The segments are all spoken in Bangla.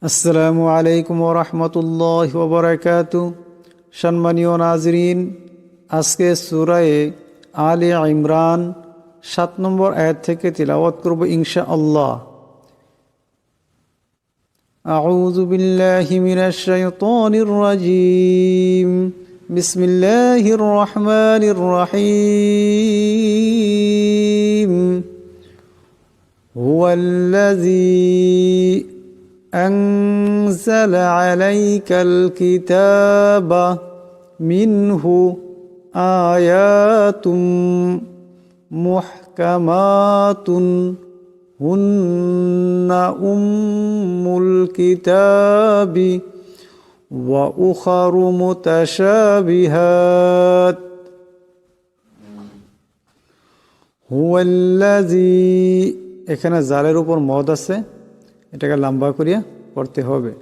আসসালামু আলাইকুম ওয়া রাহমাতুল্লাহি ওয়া বারাকাতুহু। সম্মানীয় নাজরিন, আজকে সূরা আলে ইমরান ৭ নম্বর আয়াত থেকে তিলাওয়াত করব ইনশাআল্লাহ। আউযু বিল্লাহি মিনাশ শাইতানির রাজীম। বিসমিল্লাহির রহমানির রহিম। হুয়াল্লাযী أنزل عليك الكتاب منه آيات محكمات هن أم الكتاب وأخر متشابهات هو الذي এখানে জালের উপর মদ আছে, এটাকে লম্বা করিয়া পড়তে হবে।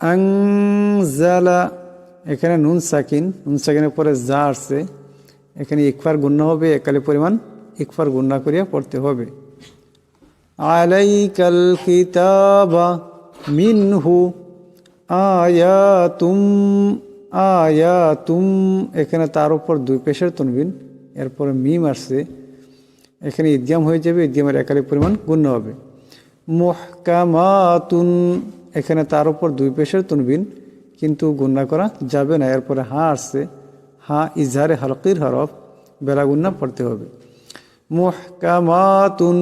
আনজালা, এখানে নুন সাকিনের পরে যা আসছে, এখানে ইকফার গুণনা হবে, একালে পরিমাণ ইকফার গুণনা করিয়া পড়তে হবে। আলাইকাল কিতাবা মিনহু আয়াতুম, এখানে তার উপর দুই পেশের তনবিন, এরপরে মিম আসছে, এখানে ইদগাম হয়ে যাবে, ইদগামের একালে পরিমাণ গুণনা হবে। মুহকামাতুন, এখানে তার উপর দুই পেশের তনবিন, কিন্তু গুণনা করা যাবে না, এরপরে হা আসছে, হা ইজহারে হালকির হরফ, বেলা গুণনা পড়তে হবে। মুহকামাতুন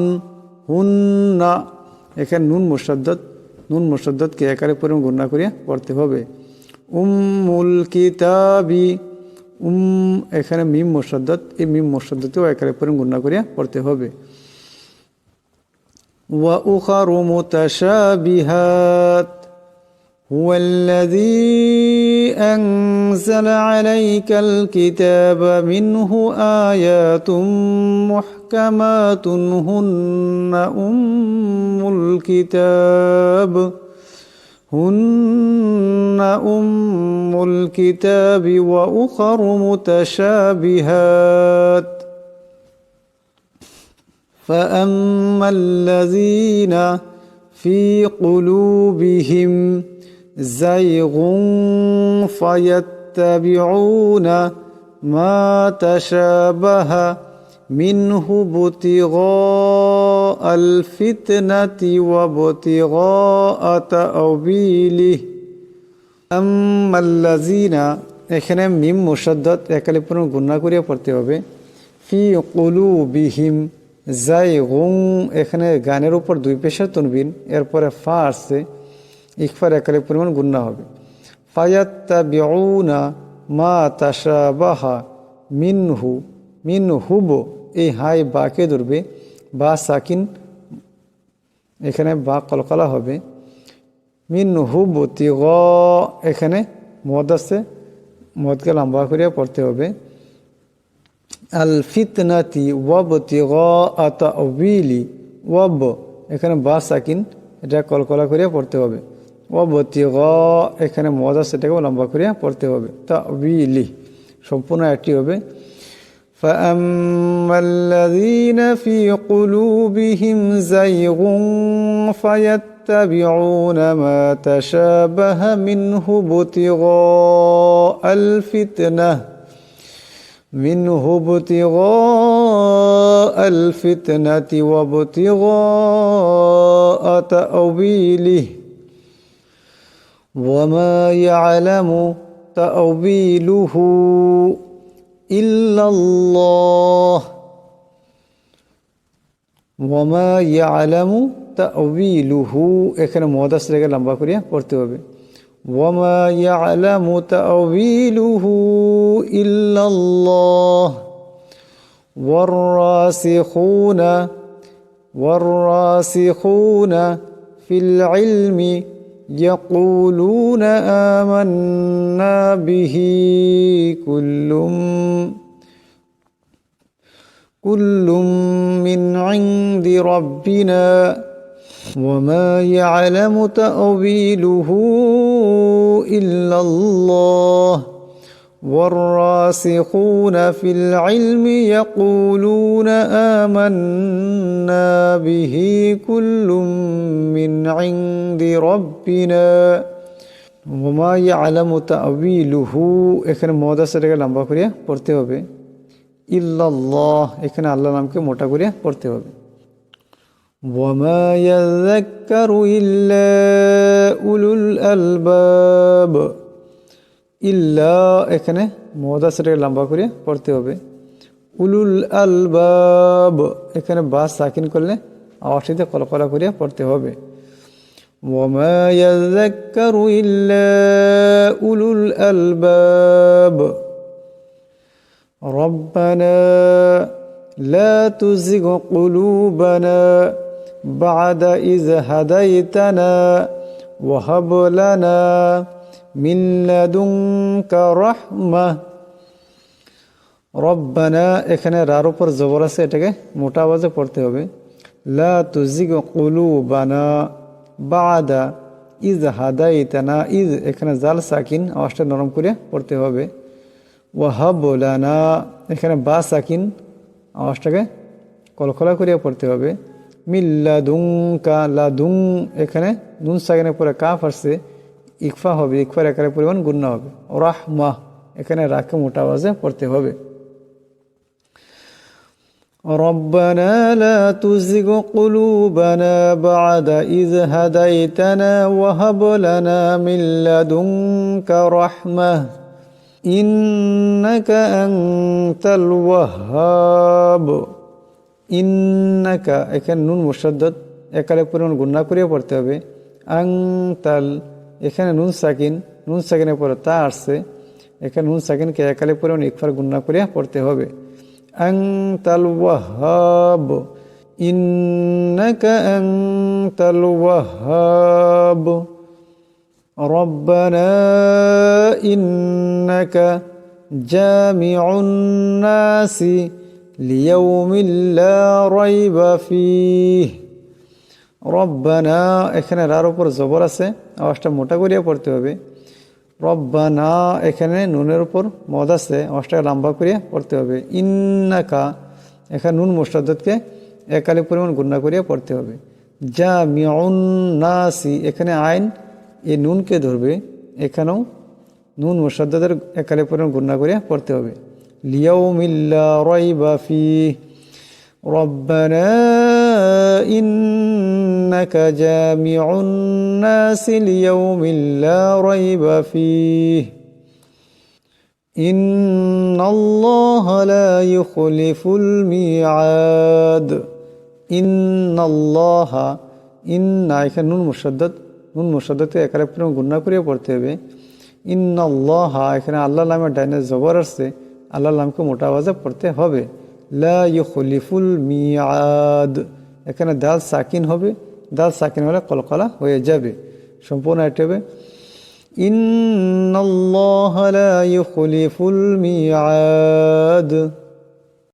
হুন্না, এখানে নুন মুশাদ্দাদকে একারে পরিমাণ গুণনা করিয়া পড়তে হবে। উম্মুল কিতাবি, এখানে মিম মুশাদ্দাদ, এই মিম মুশাদ্দাদকেও একারে পরিমাণ গুণনা করিয়া পড়তে হবে। وأخر متشابهات هو الذي أنزل عليك الكتاب منه آيات محكمات هن أم الكتاب وأخر متشابهات فأما الذين في قلوبهم زيغ فيتبعون ما تشابه منه ابتغاء الفتنة وابتغاء تأويله أما الذين, এখানে মিম মুশাদ্দাদ একালে পূর্ণ গুণনা করিয়া পড়তে হবে। ফি কুলুবিহিম জাইগুং, এখানে গানের উপর দুই পেশার তনবিন, এরপরে ফা আসছে, ইকফার একালে পরিমাণ গুণনা হবে। ফায়াত্তাবিউনা মা তাশাবাহা মিনহুব, এই হাই বাকে ধরবে, বা সাকিন, এখানে বা কলকলা হবে। মিনহুব তিগ, এখানে মদ আছে, মদকে লম্বা করিয়া পড়তে হবে। আল ফিতনাতি ওয়াবতিগা তাউবিলি, ওয়াব, এখানে বা সাকিন, এটা কলকলা করিয়া পড়তে হবে। ওয়াবতিগা, এখানে মদ আছে, এটাকেও লম্বা করিয়া পড়তে হবে। তাউবিলি, সম্পূর্ণ একটি হবে। فأما الذين في قلوبهم زيغ فيتبعون ما تشابه منه ابتغاء الفتنة وابتغاء تأويله وما يعلم تأويله إلا الله وما يعلم تأويله, এখানে মুদাস রেখে লম্বা করিয়া পড়তে হবে। وما يعلم تأويله إلا الله والراسخون في العلم يقولون آمنا به كل من عند ربنا وما يعلم تأويله إلا الله والراسخون في العلم يقولون آمنا به كل من ইনদি রব্বিনা ওমা ইয়ালামু তা'ওয়িলুহু এখানে মদ আছে, এটাকে লম্বা করিয়া পড়তে হবে। ইল্লাল্লাহ এখানে আল্লাহ নামকে মোটা করিয়া পড়তে হবে। ওয়ামা ইয়াযাক্কারু ইল্লা উলুল আলবাব ইল্লা এখানে মদ আছে, এটাকে লম্বা করিয়া পড়তে হবে। উলুল আলবাব এখানে বা সাকিন করলে আওয়াজটিতে কলকলা করিয়া পড়তে হবে। ওয়ামা ইয়াযাক্কারু ইল্লা উলুল আলবাব রব্বানা লা তুযিগ কুলুবানা বা'দা ইয হাদাইতানা ওয়া হাব লানা মিন লাদুনকা রাহমাহ। রব্বানা এখানে রার উপর জবর আছে, এটাকে মোটা আওয়াজে পড়তে হবে। লা তুযিগ কুলুবানা বা'দা ইয হাদাইতানা ইয এখানে জাল সাকিন, আওয়াজটা নরম করে পড়তে হবে। ওয়া হাব লানা এখানে বা সাকিন, আওয়াজটাকে কলকলা করিয়া পড়তে হবে। মিন লাদুনকা লাদুন এখানে নুন সাকিনের পরে কাফ আসছে, ইকফা হবে, ইকফার একারে পরিমাণ গুণনা হবে। রাহমাহ এখানে রাকে মোটা আওয়াজে পড়তে হবে। রব্বানা লা তুযিগ কুলুবানা বা'দা ইয হাদাইতানা ওয়া হাব লানা মিন লাদুনকা রাহমাহ ইন্নাকা আনতাল ওয়াহ্হাব। ইন্নাকা এখানে নুন মুশাদ্দাদ একালে পরিমাণ গুণনা করিয়া পড়তে হবে। আনতাল এখানে নুন সাকিনের পরে তা আসছে, এখানে নুন সাকিনকে একালে পরিমাণ ইকফার গুণনা করিয়া পড়তে হবে। আনতাল ওয়াহ্হাব ইন্নাকা আনতাল ওয়াহ্হাব রব্বানা ইন্নাকা জামিউন নাসি লিয়াউমিল লা রাইবা ফীহ। রব্বানা এখানে রার উপর জবর আছে, আওয়াজটা মোটা করিয়া পড়তে হবে। রব্বানা এখানে নুনের উপর মদ আছে, আওয়াজটা লম্বা করিয়া পড়তে হবে। ইন্নাকা এখানে নুন মুশাদ্দাদকে একালে পরিমাণ গুণনা করিয়া পড়তে হবে। জামিউন নাসি এখানে আইন এই নুনকে ধরবে, এখানেও নুন মুশাদ্দাদের একালে পরিমাণ গুণনা করিয়া পড়তে হবে। লিয়াউমিল লা রাইবা ফীহ রব্বানা ইন্নাকা জামিউন নাসি লিয়াউমিল লা রাইবা ফীহ ইন্নাল্লাহা লা ইউখলিফুল মিআদ। ইন্নাল্লাহা ইন্না এখানে নুন মুশাদ্দাদকে একালে পরিমাণ গুণনা করিয়া পড়তে হবে। ইন্নাল্লাহা এখানে আল্লাহ নামের ডাইনে জবর আসছে, আল্লাহ নামকে মোটা আওয়াজে পড়তে হবে। লা ইউখলিফুল মিআদ এখানে দাল সাকিন হবে, দাল সাকিন হলে কলকলা হয়ে যাবে। সম্পূর্ণ এটা হবে ইন্নাল্লাহা লা ইউখলিফুল মিআদ।